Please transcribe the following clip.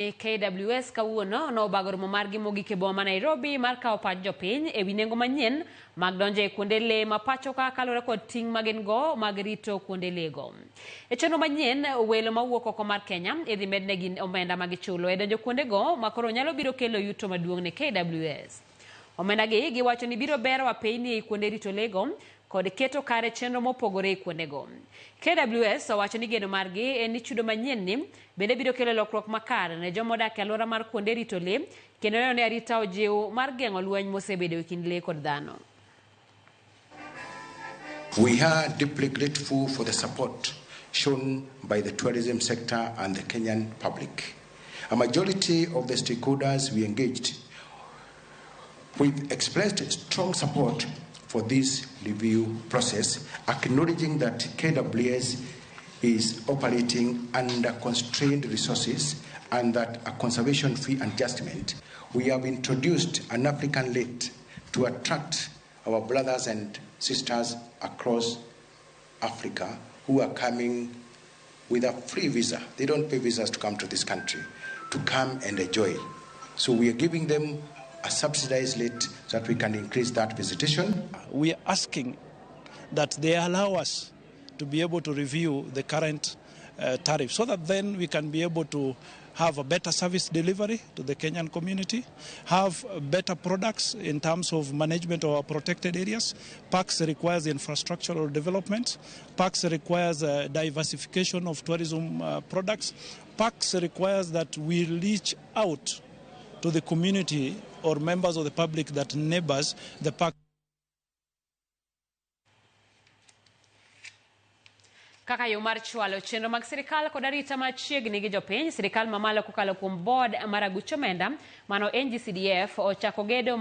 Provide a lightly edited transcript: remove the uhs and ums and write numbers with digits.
KWS kawuono no obago romo margi mogik e boma Nairobi mar kawo pach jopiny e wi nengo manyien mag donjo e kuonde le ma pacho ka kalore kod ting' magin go mag rito kuonde lego. E chenro manyien, welo mawuok oko mar Kenya idhi mednegi omenda magichulo e donjo kuonde go makoro nyalo biro kelo yuto maduong' ne KWS. Omenda gi giwacho ni biro bero apeyni e kuonde rito lego kod keto kare chenro mopogore e kuonde go. KWS owacho ni geno margi en ni chudo manyien ni bende biro kelo lokruok makare ne joma odak e alwora mar kuonde rito le kendo neno ni arita ojiw mar geng'o lweny mosebedo e kind le kod dhano. We are deeply grateful for the support shown by the tourism sector and the Kenyan public. A majority of the stakeholders we engaged with expressed strong support for this review process, acknowledging that KWS is operating under constrained resources and that a conservation fee adjustment. We have introduced an African rate to attract our brothers and sisters across Africa who are coming with a free visa. They don't pay visas to come to this country, to come and enjoy. So we are giving them a subsidized rate so that we can increase that visitation. We are asking that they allow us to be able to review the current tariff so that then we can be able to have a better service delivery to the Kenyan community, have better products in terms of management of our protected areas. PAX requires infrastructural development. PAX requires diversification of tourism products. PAX requires that we reach out to the community or members of the public that neighbors the park. Kaka yo mar chwalo chenro mag sirikal kod arita machiegni gi jopiny, sirikal mamalo kokalo kuom board mar aguch omenda mano NGCDF ochako gedo